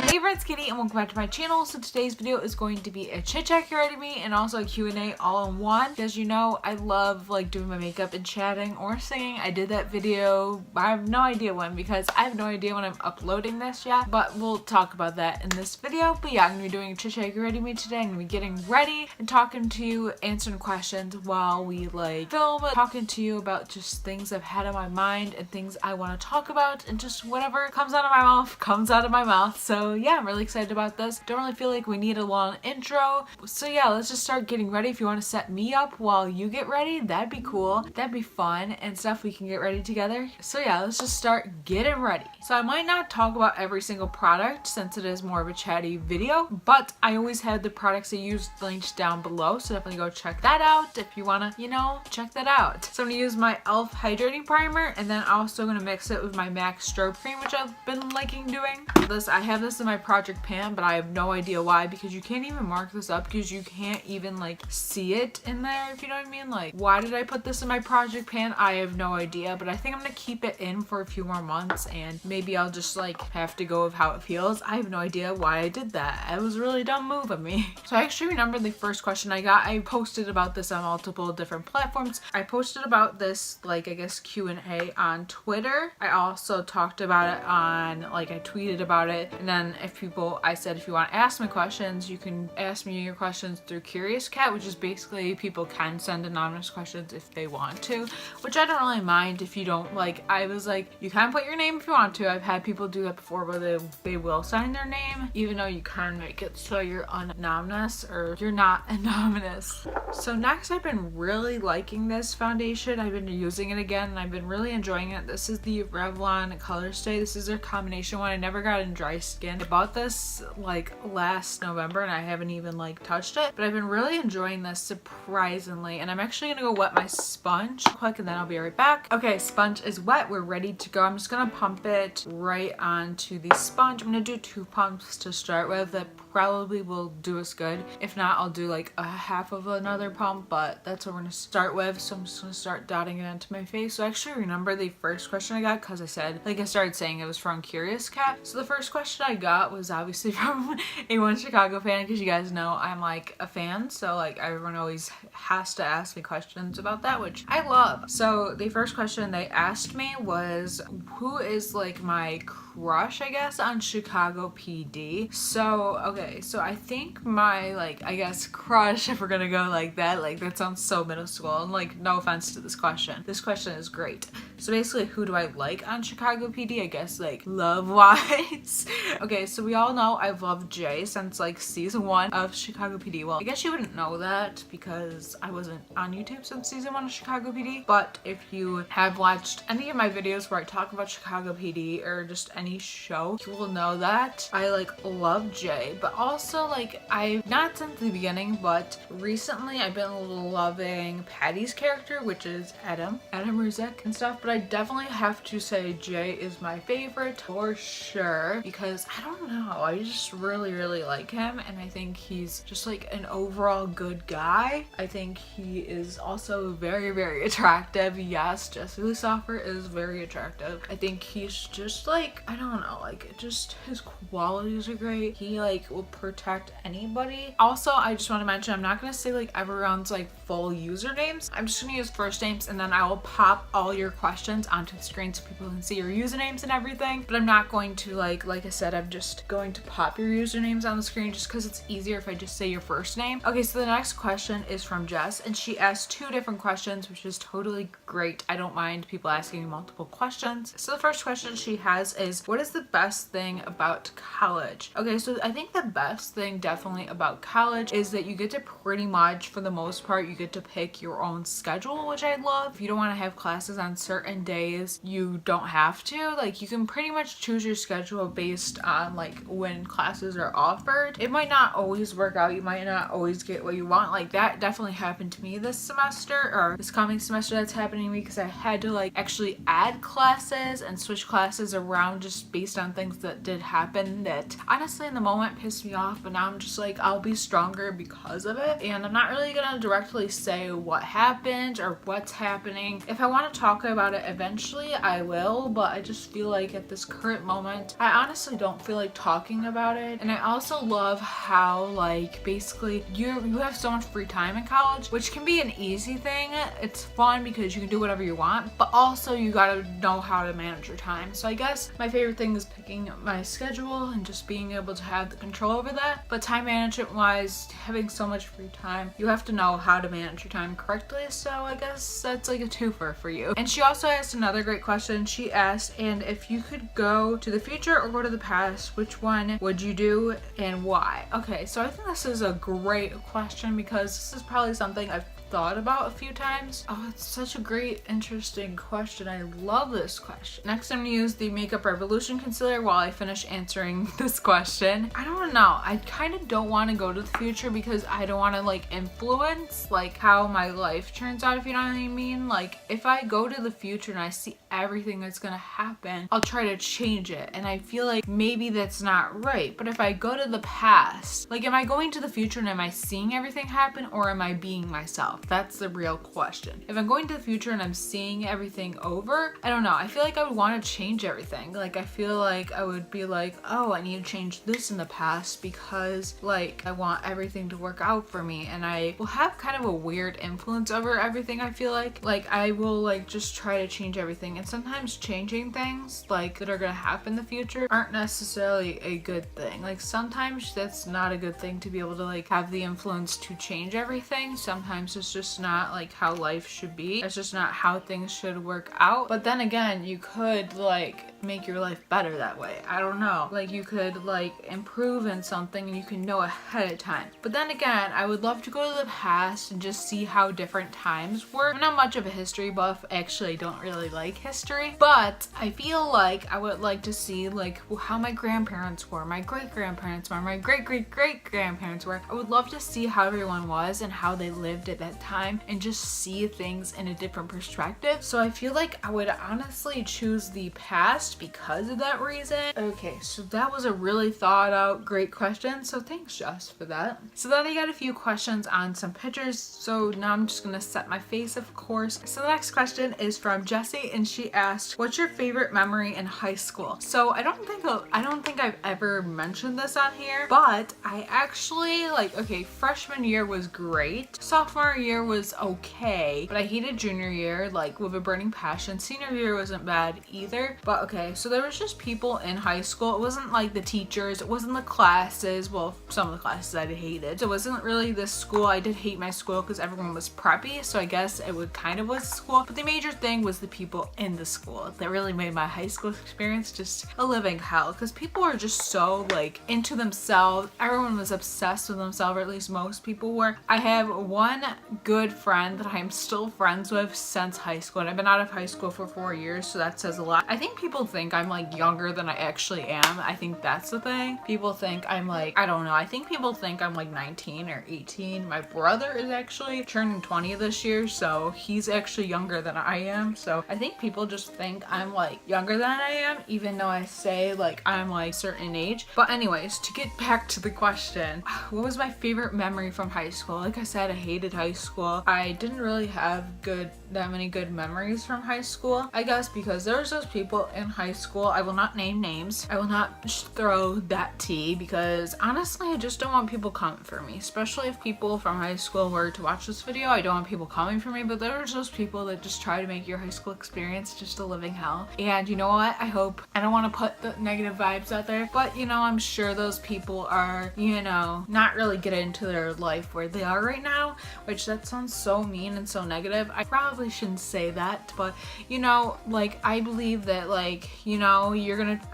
Hey friends, Kitty, and welcome back to my channel. So today's video is going to be a chit chat ready me and also a Q&A all in one. As you know, I love like doing my makeup and chatting or singing. I did that video, I have no idea when because I have no idea when I'm uploading this yet, but we'll talk about that in this video. But yeah, I'm gonna be doing a chit chat ready me today. I'm gonna be getting ready and talking to you, answering questions while we like film it, talking to you about just things I've had on my mind and things I want to talk about, and just whatever comes out of my mouth comes out of my mouth. So yeah, I'm really excited about this. Don't really feel like we need a long intro. So yeah, let's just start getting ready. If you want to set me up while you get ready, that'd be cool. That'd be fun and stuff. We can get ready together. So yeah, let's just start getting ready. So I might not talk about every single product since it is more of a chatty video, but I always have the products I use linked down below. So definitely go check that out if you want to, you know, check that out. So I'm going to use my e.l.f. hydrating primer, and then I'm also going to mix it with my MAC strobe cream, which I've been liking doing. I have this in my project pan, but I have no idea why, because you can't even mark this up because you can't even like see it in there, if you know what I mean. Like, why did I put this in my project pan? I have no idea, but I think I'm gonna keep it in for a few more months and maybe I'll just like have to go with how it feels. I have no idea why I did that. It was a really dumb move of me. So I actually remember the first question I got. I posted about this on multiple different platforms. I posted about this like, I guess, Q&A on Twitter. I also talked about it on, like, I tweeted about it, and then I said if you want to ask me questions, you can ask me your questions through Curious Cat, which is basically people can send anonymous questions if they want to, which I don't really mind if you don't. Like, I was like, you can put your name if you want to. I've had people do that before where they will sign their name, even though you can make it so you're anonymous or you're not anonymous. So next, I've been really liking this foundation. I've been using it again and I've been really enjoying it. This is the Revlon Color Stay. This is their combination one. I never got in dry skin. I bought this like last November and I haven't even like touched it, but I've been really enjoying this surprisingly. And I'm actually gonna go wet my sponge quick and then I'll be right back. Okay, sponge is wet. We're ready to go. I'm just gonna pump it right onto the sponge. I'm gonna do 2 pumps to start with. That probably will do us good. If not, I'll do like a half of another pump, but that's what we're gonna start with. So I'm just gonna start dotting it into my face. So I actually remember the first question I got because I said, like I started saying, it was from Curious Cat. So the first question I got was obviously from a One Chicago fan, because you guys know I'm like a fan, so like everyone always has to ask me questions about that, which I love. So the first question they asked me was, who is like my crush, I guess, on Chicago PD? So okay, so I think my, like, I guess crush, if we're gonna go like that sounds so middle school, and like, no offense to this question is great. So basically, who do I like on Chicago PD? I guess like love wise. Okay, so we all know I've loved Jay since like season 1 of Chicago PD. Well, I guess you wouldn't know that because I wasn't on YouTube since season 1 of Chicago PD, but if you have watched any of my videos where I talk about Chicago PD or just any show, you will know that I like love Jay. But also, like, I've not since the beginning, but recently I've been loving Patty's character, which is Adam Ruzek and stuff. But I definitely have to say Jay is my favorite for sure, because I don't know, I just really like him, and I think he's just like an overall good guy. I think he is also very attractive. Yes, Jesse Lee Soffer is very attractive. I think he's just like, I don't know, like, just his qualities are great. He like will protect anybody. Also, I just want to mention, I'm not gonna say like everyone's like full usernames. I'm just gonna use first names, and then I will pop all your questions onto the screen so people can see your usernames and everything. But I'm not going to like I said, I'm just going to pop your usernames on the screen just because it's easier if I just say your first name. Okay, so the next question is from Jess, and she asked 2 different questions, which is totally great. I don't mind people asking multiple questions. So the first question she has is, what is the best thing about college? Okay, so I think the best thing definitely about college is that you get to pretty much, for the most part, you get to pick your own schedule, which I love. If you don't want to have classes on certain days, you don't have to. Like, you can pretty much choose your schedule based on like when classes are offered. It might not always work out. You might not always get what you want. Like, that definitely happened to me this semester, or this coming semester that's happening to me, because I had to like actually add classes and switch classes around just based on things that did happen that honestly in the moment pissed me off, but now I'm just like, I'll be stronger because of it. And I'm not really gonna directly really say what happened or what's happening. If I want to talk about it eventually, I will, but I just feel like at this current moment, I honestly don't feel like talking about it. And I also love how like basically you have so much free time in college, which can be an easy thing. It's fun because you can do whatever you want, but also you gotta know how to manage your time. So I guess my favorite thing is picking my schedule and just being able to have the control over that. But time management wise, having so much free time, you have to know how to manage your time correctly. So I guess that's like a twofer for you. And she also asked another great question. She asked, and if you could go to the future or go to the past, which one would you do and why? Okay, so I think this is a great question because this is probably something I've thought about a few times. Oh, it's such a great, interesting question. I love this question. Next, I'm gonna use the Makeup Revolution concealer while I finish answering this question. I don't know. I kind of don't want to go to the future because I don't want to like influence like how my life turns out, if you know what I mean. Like if I go to the future and I see everything that's gonna happen, I'll try to change it. And I feel like maybe that's not right. But if I go to the past, like am I going to the future and am I seeing everything happen, or am I being myself? That's the real question. If I'm going to the future and I'm seeing everything over, I don't know. I feel like I would want to change everything. Like I feel like I would be like, oh, I need to change this in the past because like I want everything to work out for me, and I will have kind of a weird influence over everything. I feel like I will like just try to change everything, and sometimes changing things like that are gonna happen in the future aren't necessarily a good thing. Like sometimes that's not a good thing to be able to like have the influence to change everything. Sometimes it's just not like how life should be. It's just not how things should work out. But then again, you could like make your life better that way. I don't know. Like you could like improve in something and you can know ahead of time. But then again, I would love to go to the past and just see how different times were. I'm not much of a history buff. Actually, I don't really like history, but I feel like I would like to see like how my grandparents were, my great-grandparents were, my great-great-great-grandparents were. I would love to see how everyone was and how they lived at that time and just see things in a different perspective. So I feel like I would honestly choose the past because of that reason. Okay, so that was a really thought out great question, so thanks Joss for that. So then I got a few questions on some pictures, so now I'm just gonna set my face, of course. So the next question is from Jessie, and she asked, what's your favorite memory in high school? So I don't think I've ever mentioned this on here, but I actually like, okay, freshman year was great, sophomore year was okay, but I hated junior year like with a burning passion. Senior year wasn't bad either, but okay, so there was just people in high school. It wasn't like the teachers, it wasn't the classes. Well, some of the classes I hated. So it wasn't really the school. I did hate my school because everyone was preppy, so I guess it would kind of was school, but the major thing was the people in the school that really made my high school experience just a living hell, because people were just so like into themselves. Everyone was obsessed with themselves, or at least most people were. I have one good friend that I'm still friends with since high school, and I've been out of high school for 4 years, so that says a lot. I think people think I'm like younger than I actually am. I think that's the thing. People think I'm like, I don't know, I think people think I'm like 19 or 18. My brother is actually turning 20 this year, so he's actually younger than I am. So I think people just think I'm like younger than I am, even though I say like I'm like a certain age. But anyways, to get back to the question, what was my favorite memory from high school? Like I said, I hated high school. I didn't really have that many good memories from high school, I guess, because there was those people in high school. I will not name names. I will not throw that tea, because honestly I just don't want people coming for me, especially if people from high school were to watch this video. I don't want people coming for me, but there are those people that just try to make your high school experience just a living hell. And you know what, I don't want to put the negative vibes out there, but you know, I'm sure those people are, you know, not really getting into their life where they are right now, which that sounds so mean and so negative. I probably shouldn't say that, but you know, like I believe that like, you know,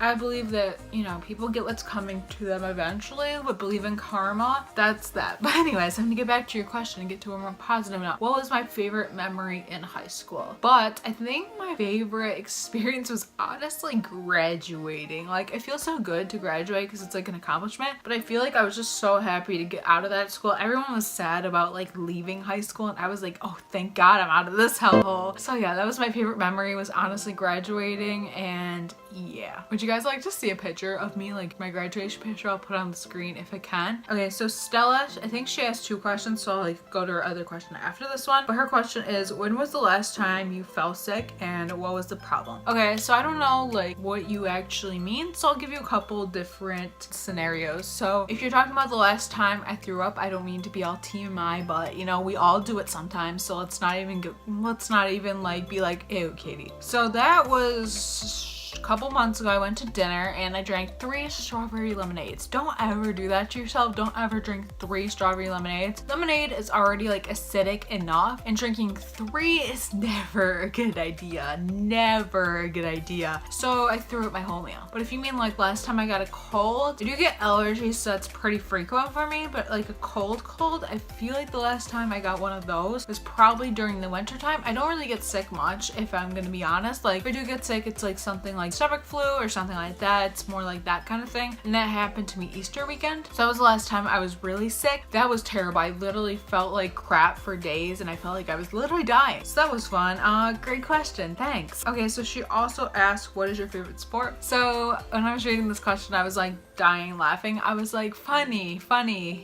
I believe that, you know, people get what's coming to them eventually, but believe in karma. That's that. But anyways, I'm gonna get back to your question and get to a more positive note. What was my favorite memory in high school? But I think my favorite experience was honestly graduating. Like I feel so good to graduate because it's like an accomplishment, but I feel like I was just so happy to get out of that school. Everyone was sad about like leaving high school, and I was like, oh thank God I'm out of this hellhole. So yeah, that was my favorite memory, was honestly graduating. And yeah, would you guys like to see a picture of me, like my graduation picture? I'll put it on the screen if I can. Okay, so Stella, I think she asked 2 questions, so I'll like go to her other question after this one. But her question is, when was the last time you fell sick and what was the problem? Okay, so I don't know like what you actually mean, so I'll give you a couple different scenarios. So if you're talking about the last time I threw up, I don't mean to be all TMI, but you know, we all do it sometimes, so let's not even like be like, ew, Katie. So that was a couple months ago. I went to dinner and I drank 3 strawberry lemonades. Don't ever do that to yourself. Don't ever drink 3 strawberry lemonades. Lemonade is already like acidic enough, and drinking 3 is never a good idea. Never a good idea. So I threw up my whole meal. But if you mean like last time I got a cold, I do get allergies, so that's pretty frequent for me, but like a cold, I feel like the last time I got one of those was probably during the winter time. I don't really get sick much, if I'm gonna be honest. Like if I do get sick, it's like something like stomach flu or something like that. It's more like that kind of thing, and that happened to me Easter weekend. So that was the last time I was really sick. That was terrible. I literally felt like crap for days, and I felt like I was literally dying. So that was fun. Great question, thanks. Okay, so she also asked, what is your favorite sport? So when I was reading this question, I was like dying laughing. I was like, funny.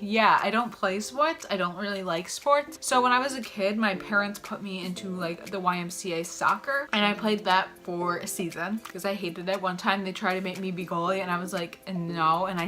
Yeah, I don't play sports. I don't really like sports. So when I was a kid, my parents put me into like the YMCA soccer, and I played that for a season because I hated it. One time they tried to make me be goalie, and I was like, no, and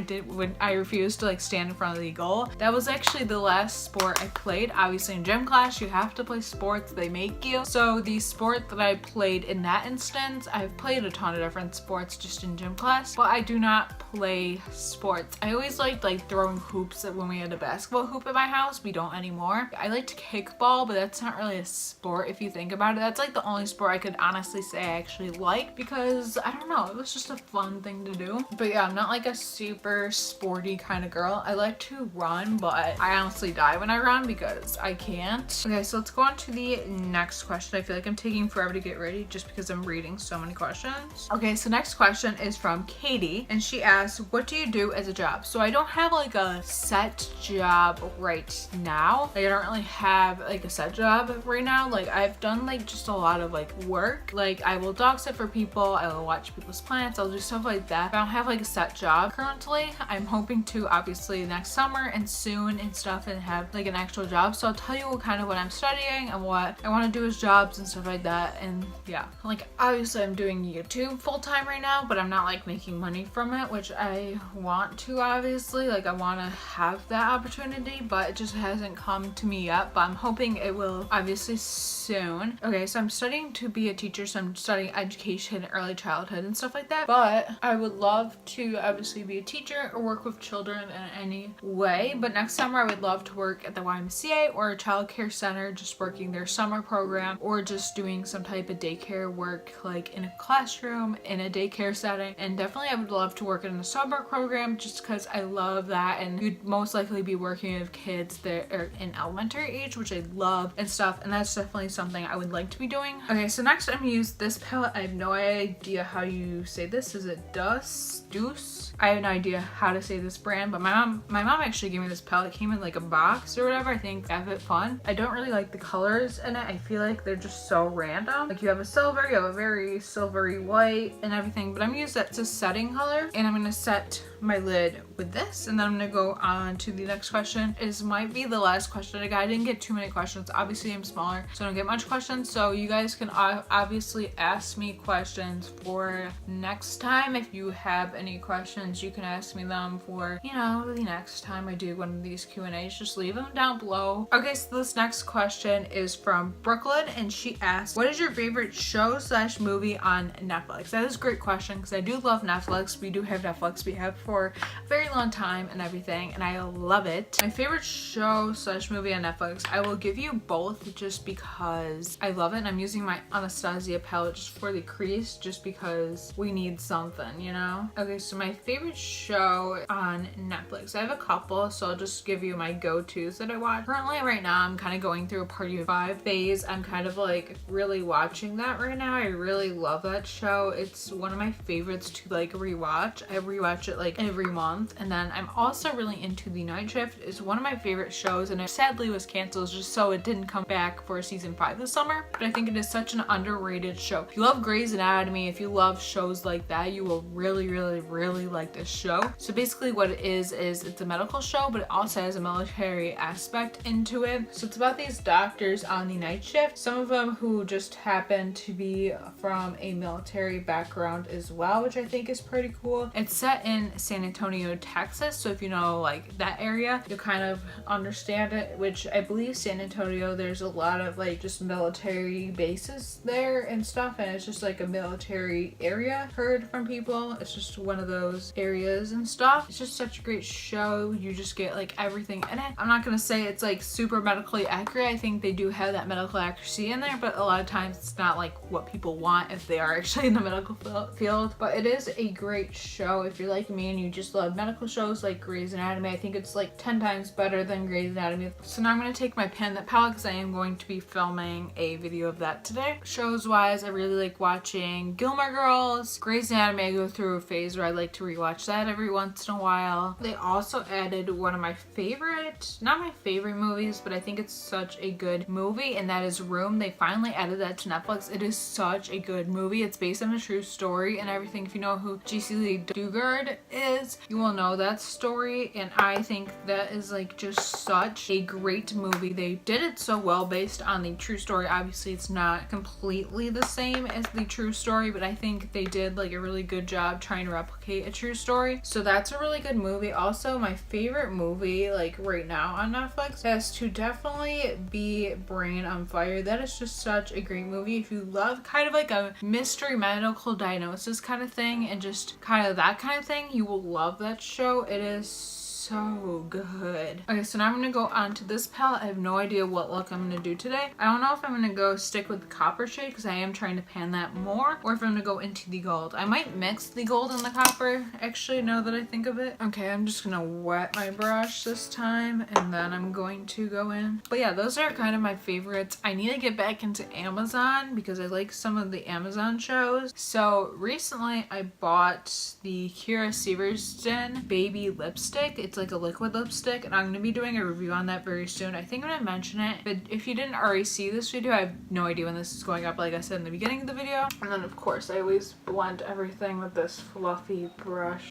I refused to like stand in front of the goal. That was actually the last sport I played. Obviously in gym class, you have to play sports, they make you. So the sport that I played in that instance, I've played a ton of different sports just in gym class, but I do not play sports. I always liked like throwing hoops when we had a basketball hoop at my house. We don't anymore. I like to kickball, but that's not really a sport if you think about it. That's like the only sport I could honestly say I actually like, because I don't know, it was just a fun thing to do. But yeah, I'm not like a super sporty kind of girl. I like to run, but I honestly die when I run because I can't. Okay, so let's go on to the next question. I feel like I'm taking forever to get ready just because I'm reading so many questions. Okay, so next question is from Katie, and she asks, what do you do as a job? So I don't have like a set job right now. Like I don't really have like a set job right now. Like I've done like just a lot of like work. Like I will dog sit for people, I will watch people's plants, I'll do stuff like that. I don't have like a set job currently. I'm hoping to obviously next summer and soon and stuff, and have like an actual job. So I'll tell you what I'm studying and what I want to do as jobs and stuff like that. And yeah, like obviously I'm doing YouTube full time right now, but I'm not like making money from it, which I want to obviously. Like I want to have that opportunity, but it just hasn't come to me yet, but I'm hoping it will obviously soon. Okay, so I'm studying to be a teacher, so I'm studying education, early childhood and stuff like that, but I would love to obviously be a teacher or work with children in any way. But next summer I would love to work at the YMCA or a child care center, just working their summer program, or just doing some type of daycare work like in a classroom in a daycare setting. And definitely I would love to work in a summer program just because I love that, and you'd most likely be working with kids that are in elementary age, which I love and stuff, and that's definitely something I would like to be doing. Okay, so next I'm gonna use this palette. I have no idea how you say this. Is it Deuce? I have no idea how to say this brand, but my mom actually gave me this palette. It came in like a box or whatever. I think F Fun. I don't really like the colors in it. I feel like they're just so random. Like you have a silver, you have a very silvery white and everything, but I'm gonna use that as a setting color, and I'm gonna set my lid with this, and then I'm gonna go on to the next question. This might be the last question I got. I didn't get too many questions. Obviously I'm smaller, so I don't get much questions, so you guys can obviously ask me questions for next time. If you have any questions, you can ask me them for, you know, the next time I do one of these Q&As. Just leave them down below. Okay, so this next question is from Brooklyn, and she asks, what is your favorite show / movie on Netflix? That is a great question because I do love Netflix. We do have Netflix. We have for a very long time and everything, and I love it. My favorite show / movie on Netflix, I will give you both just because I love it, and I'm using my Anastasia palette just for the crease just because we need something, you know? Okay, so my favorite show on Netflix, I have a couple, so I'll just give you my go-tos that I watch. Currently right now I'm kind of going through a Party of Five phase. I'm kind of like really watching that right now. I really love that show. It's one of my favorites to like rewatch. I rewatch it like every month. And then I'm also really into The Night Shift. It's one of my favorite shows, and it sadly was canceled just so it didn't come back for season 5 this summer. But I think it is such an underrated show. If you love Grey's Anatomy, if you love shows like that, you will really like this show. So basically what it is it's a medical show, but it also has a military aspect into it. So it's about these doctors on the night shift, some of them who just happen to be from a military background as well, which I think is pretty cool. It's set in San Antonio, Texas, so if you know like that area, you'll kind of understand it, which I believe San Antonio, there's a lot of like just military bases there and stuff, and it's just like a military area. Heard from people, it's just one of those areas and stuff. It's just such a great show. You just get like everything in it. I'm not gonna say it's like super medically accurate. I think they do have that medical accuracy in there, but a lot of times it's not like what people want if they are actually in the medical field. But it is a great show if you're like me and you just love medical shows like Grey's Anatomy. I think it's like 10 times better than Grey's Anatomy. So now I'm gonna take my pen and palette because I am going to be filming a video of that today. Shows wise, I really like watching Gilmore Girls. Grey's Anatomy, I go through a phase where I like to rewatch that every once in a while. They also added one of my favorite, not my favorite movies, but I think it's such a good movie, and that is Room. They finally added that to Netflix. It is such a good movie. It's based on a true story and everything. If you know who J.C. Lee Dugard is, you will know that story, and I think that is like just such a great movie. They did it so well based on the true story. Obviously it's not completely the same as the true story, but I think they did like a really good job trying to replicate a true story. So that's a really good movie. Also, my favorite movie like right now on Netflix has to definitely be Brain on Fire. That is just such a great movie. If you love kind of like a mystery medical diagnosis kind of thing and just kind of that kind of thing, you will love that show. It is so good. Okay, so now I'm gonna go on to this palette. I have no idea what look I'm gonna do today. I don't know if I'm gonna go stick with the copper shade because I am trying to pan that more, or if I'm gonna go into the gold. I might mix the gold and the copper, actually, now that I think of it. Okay, I'm just gonna wet my brush this time, and then I'm going to go in. But yeah, those are kind of my favorites. I need to get back into Amazon because I like some of the Amazon shows. So recently I bought the Kira Severson Baby Lipstick. It's like a liquid lipstick, and I'm going to be doing a review on that very soon. I think I'm going to mention it, but if you didn't already see this video, I have no idea when this is going up, like I said in the beginning of the video. And then of course I always blend everything with this fluffy brush.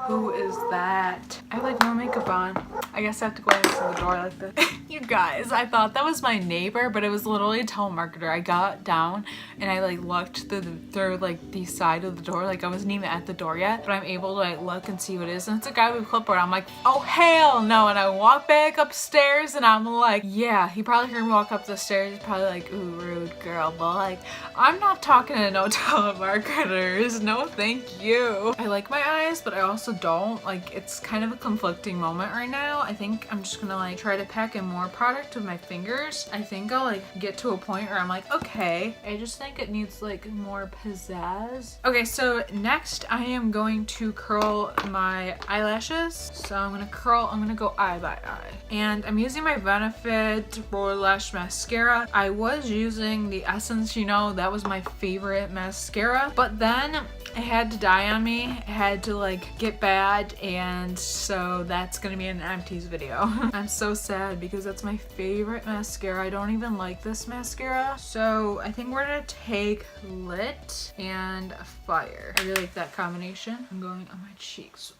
Who is that? I have like no makeup on. I guess I have to go into the door like this. You guys, I thought that was my neighbor, but it was literally a telemarketer. I got down and I like looked through like the side of the door, like I wasn't even at the door yet, but I'm able to like look and see what it is, and it's a guy with a clipboard. I'm like, oh hell no, and I walk back upstairs and I'm like, yeah, he probably heard me walk up the stairs. He's probably like, ooh, rude girl, but like, I'm not talking to no telemarketers, no thank you. I like my eyes, but I also don't. Like, it's kind of a conflicting moment right now. I think I'm just gonna like try to pack in more product with my fingers. I think I'll like get to a point where I'm like, okay, I just think it needs like more pizzazz. Okay, so next I am going to curl my eyelashes. So I'm gonna go eye by eye. And I'm using my Benefit Roller Lash Mascara. I was using the Essence, you know, that was my favorite mascara, but then it had to die on me. It had to like get bad, and so that's gonna be an empties video. I'm so sad because that's my favorite mascara. I don't even like this mascara. So I think we're gonna take Lit and Fire. I really like that combination. I'm going on my cheeks.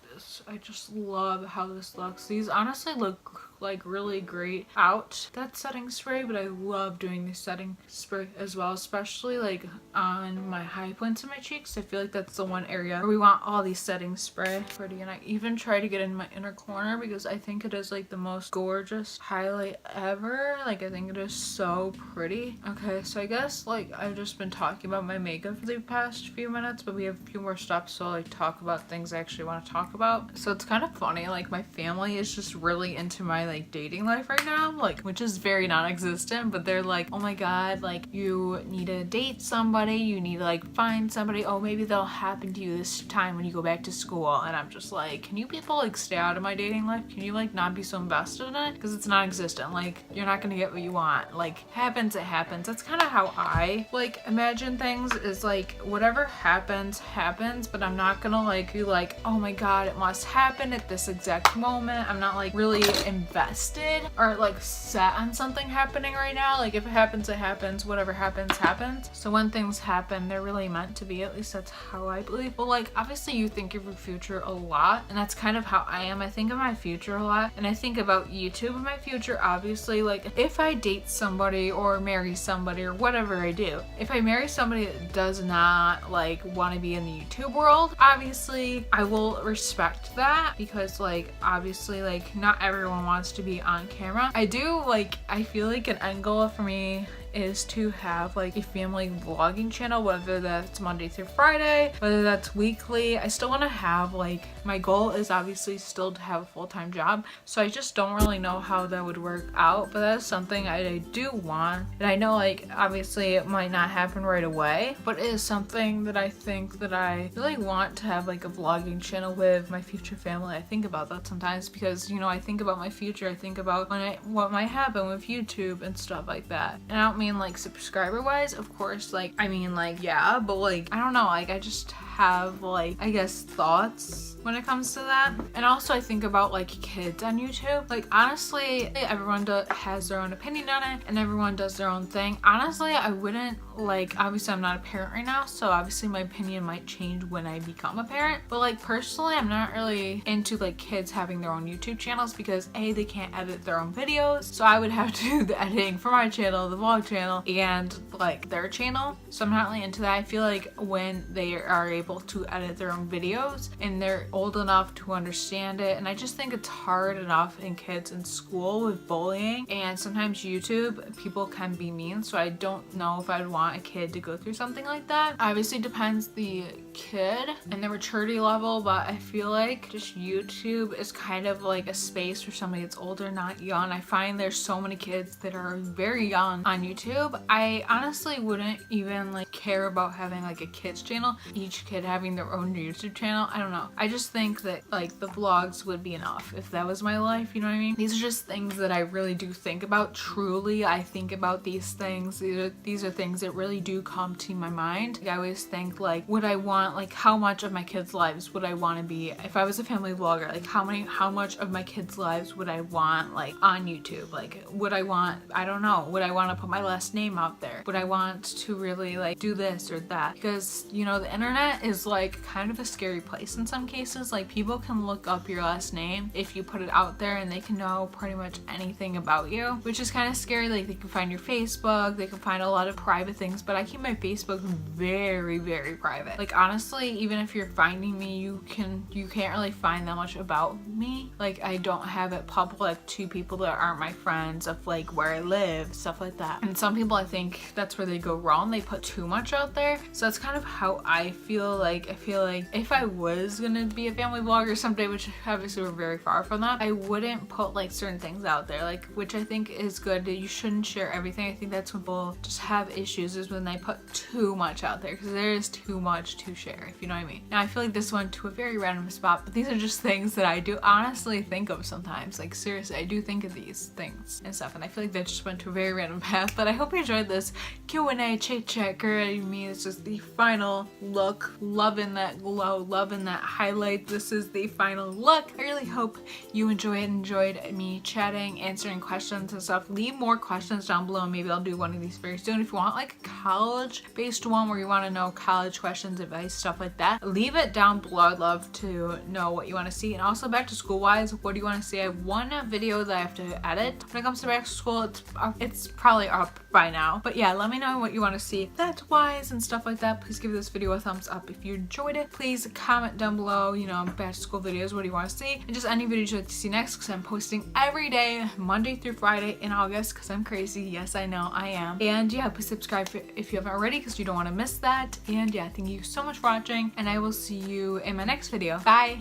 I just love how this looks. These honestly look like really great out that setting spray, but I love doing the setting spray as well, especially like on my high points in my cheeks. I feel like that's the one area where we want all these setting spray pretty, and I even try to get in my inner corner because I think it is like the most gorgeous highlight ever. Like, I think it is so pretty. Okay, so I guess like I've just been talking about my makeup for the past few minutes, but we have a few more steps, so I'll like talk about things I actually want to talk about. So it's kind of funny, like my family is just really into my like dating life right now, like, which is very non-existent, but they're like, oh my god, like you need to date somebody, you need to like find somebody, oh maybe that'll happen to you this time when you go back to school. And I'm just like, can you people like stay out of my dating life? Can you like not be so invested in it? Because it's non-existent. Like, you're not gonna get what you want. Like, happens, it happens. That's kind of how I like imagine things, is like whatever happens, but I'm not gonna like be like, oh my god, it must happen at this exact moment. I'm not like really invested or like set on something happening right now. Like if it happens, it happens. Whatever happens, happens. So when things happen, they're really meant to be. At least that's how I believe. But like obviously you think of your future a lot, and that's kind of how I am. I think of my future a lot, and I think about YouTube in my future. Obviously, like if I date somebody or marry somebody or whatever I do, if I marry somebody that does not like want to be in the YouTube world, obviously I will respect that, because like obviously like not everyone wants to be on camera. I feel like an end goal for me is to have like a family vlogging channel, whether that's Monday through Friday, whether that's weekly. I still want to have like, my goal is obviously still to have a full-time job, so I just don't really know how that would work out, but that's something I do want. And I know like obviously it might not happen right away, but it is something that I think that I really want to have, like a vlogging channel with my future family. I think about that sometimes because, you know, I think about my future. I think about what might happen with YouTube and stuff like that. And I don't mean like subscriber wise, of course, like I mean like yeah, but like I don't know, like I just have like I guess thoughts when it comes to that. And also I think about like kids on YouTube. Like honestly, everyone has their own opinion on it and everyone does their own thing. Honestly, I wouldn't like, obviously I'm not a parent right now, so obviously my opinion might change when I become a parent, but like personally I'm not really into like kids having their own YouTube channels because A, they can't edit their own videos, so I would have to do the editing for my channel, the vlog channel, and like their channel, so I'm not really into that. I feel like when they are able to edit their own videos and they're old enough to understand it, and I just think it's hard enough in kids in school with bullying, and sometimes YouTube people can be mean, so I don't know if I'd want a kid to go through something like that. Obviously depends the kid and their maturity level, but I feel like just YouTube is kind of like a space for somebody that's older, not young. I find there's so many kids that are very young on YouTube. I honestly wouldn't even like care about having like a kids channel, each kid having their own YouTube channel. I don't know, I just think that like the vlogs would be enough if that was my life, you know what I mean? These are just things that I really do think about. Truly, I think about these things. These are things that really do come to my mind. I always think like, would I want, like how much of my kids' lives would I want to be if I was a family vlogger? Like how much of my kids' lives would I want like on YouTube? Like would I want, I don't know, would I want to put my last name out there? Would I want to really like do this or that? Because you know, the internet is like kind of a scary place in some cases. Like people can look up your last name if you put it out there and they can know pretty much anything about you, which is kind of scary. Like they can find your Facebook, they can find a lot of private things, but I keep my Facebook very, very private. Like honestly, even if you're finding me, you can't really find that much about me. Like I don't have it public to people that aren't my friends of like where I live, stuff like that. And some people, I think that's where they go wrong. They put too much out there. So that's kind of how I feel. Like I feel like if I was gonna be a family vlogger someday, which obviously we're very far from that, I wouldn't put like certain things out there, like which I think is good. You shouldn't share everything. I think that's when people just have issues, is when they put too much out there, because there is too much to share, if you know what I mean. Now I feel like this went to a very random spot, but these are just things that I do honestly think of sometimes. Like seriously, I do think of these things and stuff, and I feel like that just went to a very random path. But I hope you enjoyed this Q&A chit chat. Girl, me, it's just the final look. Loving that glow, loving that highlight. This is the final look. I really hope you enjoyed me chatting, answering questions and stuff. Leave more questions down below and maybe I'll do one of these very soon. If you want like a college based one where you want to know college questions, advice, stuff like that, leave it down below. I'd love to know what you want to see. And also back to school wise, what do you want to see? I have one video that I have to edit. When it comes to back to school, it's probably up by now, but yeah, let me know what you want to see that wise and stuff like that. Please give this video a thumbs up if you enjoyed it. Please comment down below, you know, back to school videos, what do you want to see, and just any videos you'd like to see next, because I'm posting every day Monday through Friday in August, because I'm crazy. Yes, I know I am. And yeah, please subscribe if you haven't already, because you don't want to miss that. And yeah, thank you so much for watching, and I will see you in my next video. Bye.